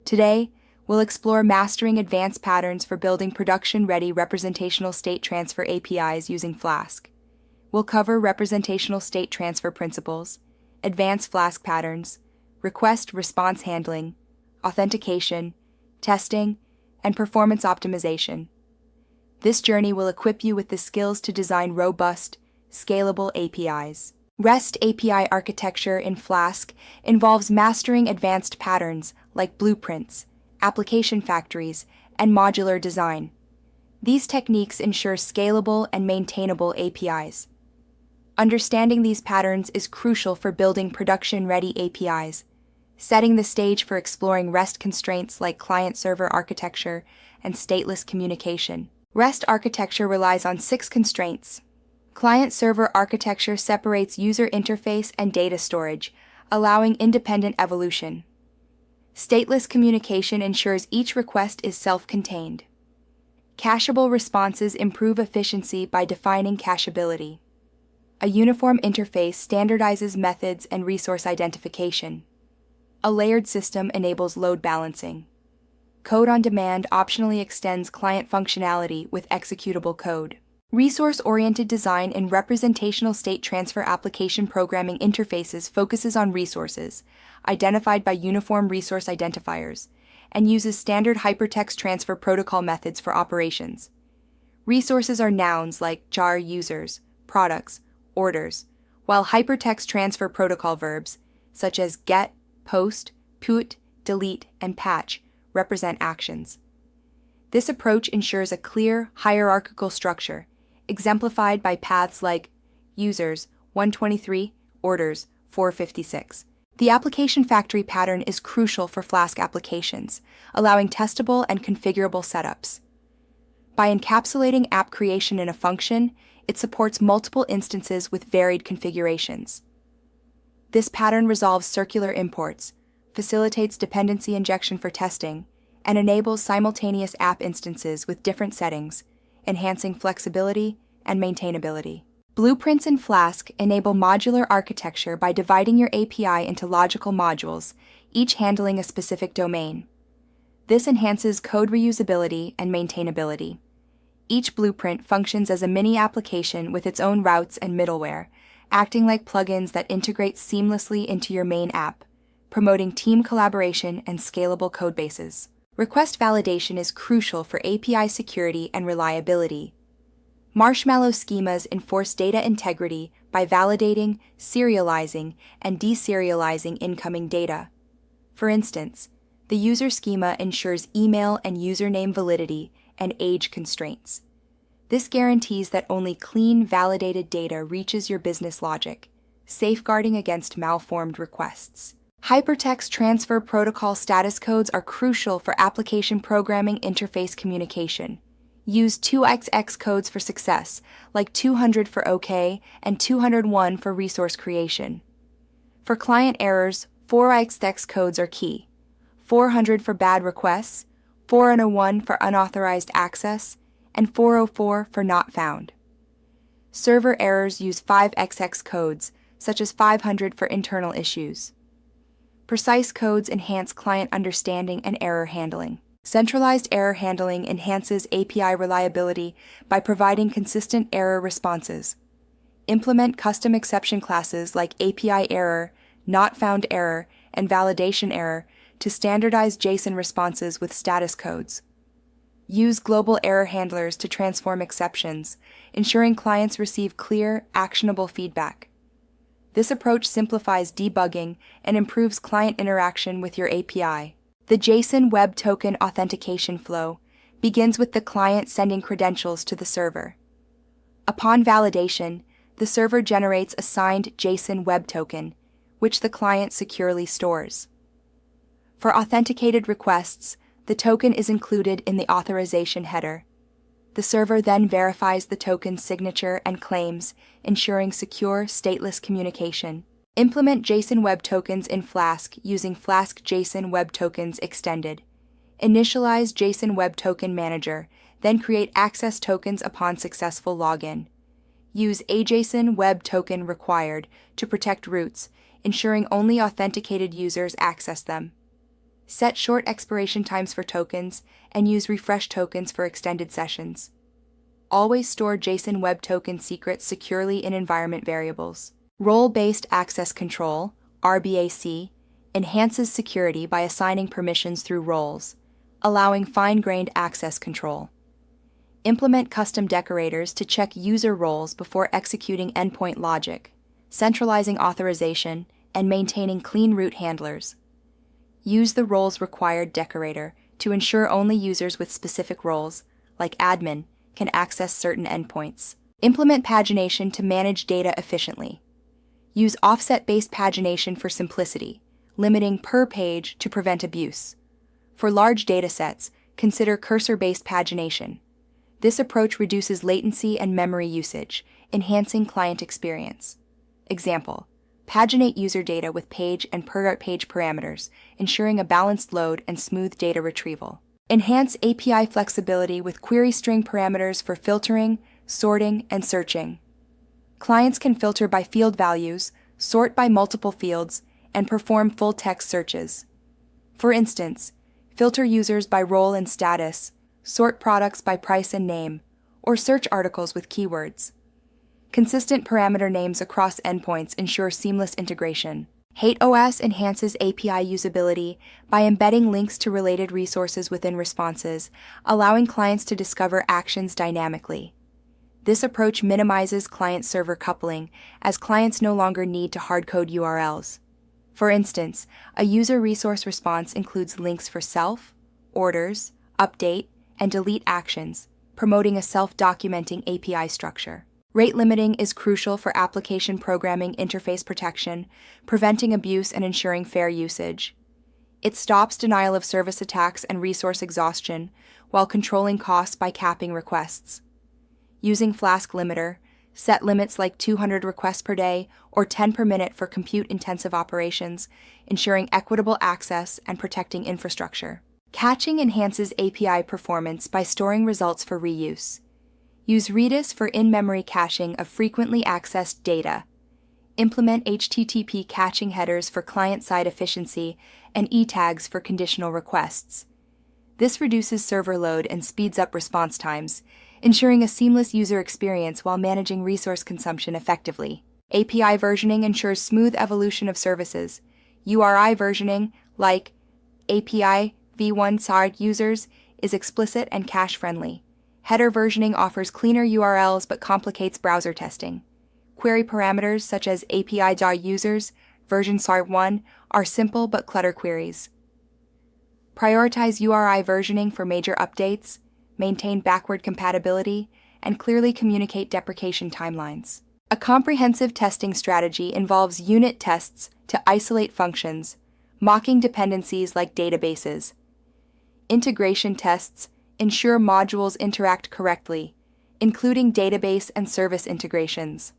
Today, we'll explore mastering advanced patterns for building production-ready representational state transfer APIs using Flask. We'll cover representational state transfer principles, advanced Flask patterns, request-response handling, authentication, testing, and performance optimization. This journey will equip you with the skills to design robust, scalable APIs. REST API architecture in Flask involves mastering advanced patterns like blueprints, application factories, and modular design. These techniques ensure scalable and maintainable APIs. Understanding these patterns is crucial for building production-ready APIs, setting the stage for exploring REST constraints like client-server architecture and stateless communication. REST architecture relies on 6 constraints. Client-server architecture separates user interface and data storage, allowing independent evolution. Stateless communication ensures each request is self-contained. Cacheable responses improve efficiency by defining cacheability. A uniform interface standardizes methods and resource identification. A layered system enables load balancing. Code on demand optionally extends client functionality with executable code. Resource-oriented design in representational state transfer application programming interfaces focuses on resources, identified by uniform resource identifiers, and uses standard hypertext transfer protocol methods for operations. Resources are nouns like jar users, products, orders, while hypertext transfer protocol verbs, such as get, post, put, delete, and patch, represent actions. This approach ensures a clear, hierarchical structure, exemplified by paths like users 123, orders 456. The application factory pattern is crucial for Flask applications, allowing testable and configurable setups. By encapsulating app creation in a function, it supports multiple instances with varied configurations. This pattern resolves circular imports, facilitates dependency injection for testing, and enables simultaneous app instances with different settings, enhancing flexibility and maintainability. Blueprints in Flask enable modular architecture by dividing your API into logical modules, each handling a specific domain. This enhances code reusability and maintainability. Each blueprint functions as a mini application with its own routes and middleware, acting like plugins that integrate seamlessly into your main app, promoting team collaboration and scalable codebases. Request validation is crucial for API security and reliability. Marshmallow schemas enforce data integrity by validating, serializing, and deserializing incoming data. For instance, the user schema ensures email and username validity and age constraints. This guarantees that only clean, validated data reaches your business logic, safeguarding against malformed requests. Hypertext transfer protocol status codes are crucial for application programming interface communication. Use 2xx codes for success, like 200 for OK and 201 for resource creation. For client errors, 4xx codes are key: 400 for bad requests, 401 for unauthorized access, and 404 for not found. Server errors use 5xx codes, such as 500 for internal issues. Precise codes enhance client understanding and error handling. Centralized error handling enhances API reliability by providing consistent error responses. Implement custom exception classes like API error, not found error, and validation error to standardize JSON responses with status codes. Use global error handlers to transform exceptions, ensuring clients receive clear, actionable feedback. This approach simplifies debugging and improves client interaction with your API. The JSON Web Token authentication flow begins with the client sending credentials to the server. Upon validation, the server generates a signed JSON Web Token, which the client securely stores. For authenticated requests, the token is included in the authorization header. The server then verifies the token's signature and claims, ensuring secure, stateless communication. Implement JSON Web Tokens in Flask using Flask JSON Web Tokens Extended. Initialize JSON Web Token Manager, then create access tokens upon successful login. Use AJSON Web Token Required to protect roots, ensuring only authenticated users access them. Set short expiration times for tokens and use refresh tokens for extended sessions. Always store JSON Web Token secrets securely in environment variables. Role-based access control, RBAC, enhances security by assigning permissions through roles, allowing fine-grained access control. Implement custom decorators to check user roles before executing endpoint logic, centralizing authorization, and maintaining clean root handlers. Use the roles required decorator to ensure only users with specific roles, like admin, can access certain endpoints. Implement pagination to manage data efficiently. Use offset-based pagination for simplicity, limiting per page to prevent abuse. For large datasets, consider cursor-based pagination. This approach reduces latency and memory usage, enhancing client experience. Example: paginate user data with page and per-page parameters, ensuring a balanced load and smooth data retrieval. Enhance API flexibility with query string parameters for filtering, sorting, and searching. Clients can filter by field values, sort by multiple fields, and perform full-text searches. For instance, filter users by role and status, sort products by price and name, or search articles with keywords. Consistent parameter names across endpoints ensure seamless integration. HateOS enhances API usability by embedding links to related resources within responses, allowing clients to discover actions dynamically. This approach minimizes client-server coupling, as clients no longer need to hardcode URLs. For instance, a user resource response includes links for self, orders, update, and delete actions, promoting a self-documenting API structure. Rate limiting is crucial for application programming interface protection, preventing abuse and ensuring fair usage. It stops denial of service attacks and resource exhaustion, while controlling costs by capping requests. Using Flask limiter, set limits like 200 requests per day or 10 per minute for compute-intensive operations, ensuring equitable access and protecting infrastructure. Caching enhances API performance by storing results for reuse. Use Redis for in-memory caching of frequently accessed data. Implement HTTP caching headers for client-side efficiency and e-tags for conditional requests. This reduces server load and speeds up response times, ensuring a seamless user experience while managing resource consumption effectively. API versioning ensures smooth evolution of services. URI versioning, like API v1 SAR users, is explicit and cache-friendly. Header versioning offers cleaner URLs but complicates browser testing. Query parameters such as API.users, version SAR1 are simple but clutter queries. Prioritize URI versioning for major updates, maintain backward compatibility, and clearly communicate deprecation timelines. A comprehensive testing strategy involves unit tests to isolate functions, mocking dependencies like databases. Integration tests ensure modules interact correctly, including database and service integrations.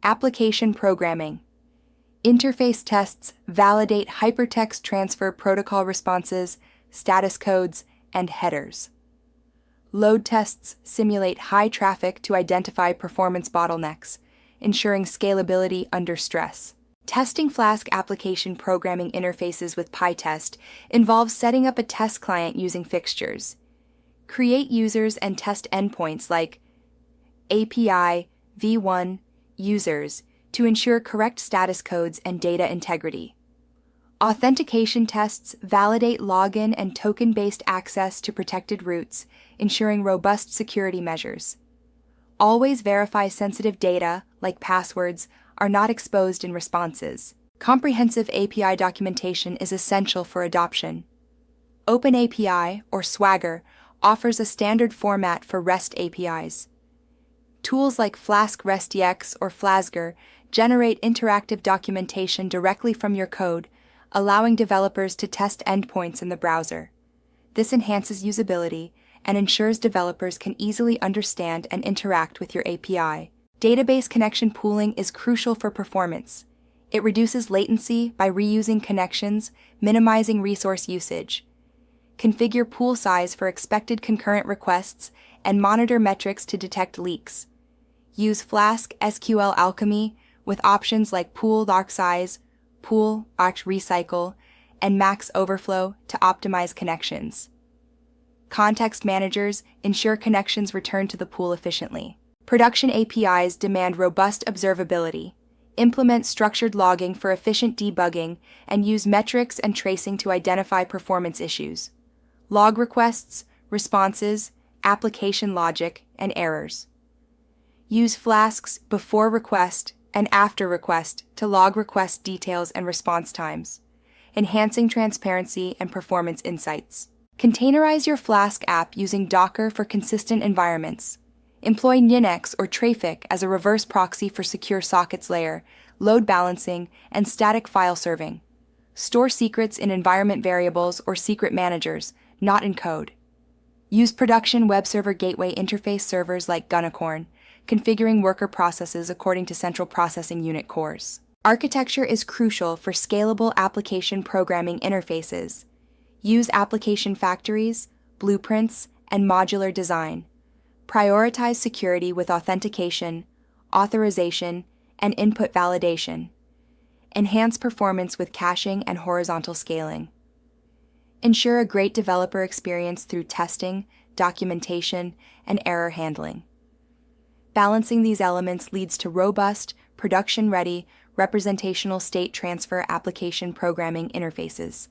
Application programming. Interface tests validate hypertext transfer protocol responses, status codes, and headers. Load tests simulate high traffic to identify performance bottlenecks, ensuring scalability under stress. Testing Flask application programming interfaces with PyTest involves setting up a test client using fixtures. Create users and test endpoints like API v1 users to ensure correct status codes and data integrity. Authentication tests validate login and token-based access to protected routes, ensuring robust security measures. Always verify sensitive data, like passwords, are not exposed in responses. Comprehensive API documentation is essential for adoption. OpenAPI, or Swagger, offers a standard format for REST APIs. Tools like Flask RESTX or Flasker generate interactive documentation directly from your code, allowing developers to test endpoints in the browser. This enhances usability and ensures developers can easily understand and interact with your API. Database connection pooling is crucial for performance. It reduces latency by reusing connections, minimizing resource usage. Configure pool size for expected concurrent requests and monitor metrics to detect leaks. Use Flask SQL Alchemy with options like pool dark size, pool recycle, and max overflow to optimize connections. Context managers ensure connections return to the pool efficiently. Production APIs demand robust observability, implement structured logging for efficient debugging, and use metrics and tracing to identify performance issues. Log requests, responses, application logic, and errors. Use Flasks before request and after request to log request details and response times, enhancing transparency and performance insights. Containerize your Flask app using Docker for consistent environments. Employ Nginx or Traefik as a reverse proxy for secure sockets layer, load balancing, and static file serving. Store secrets in environment variables or secret managers, not in code. Use production web server gateway interface servers like Gunicorn, configuring worker processes according to central processing unit cores. Architecture is crucial for scalable application programming interfaces. Use application factories, blueprints, and modular design. Prioritize security with authentication, authorization, and input validation. Enhance performance with caching and horizontal scaling. Ensure a great developer experience through testing, documentation, and error handling. Balancing these elements leads to robust, production-ready, representational state transfer application programming interfaces.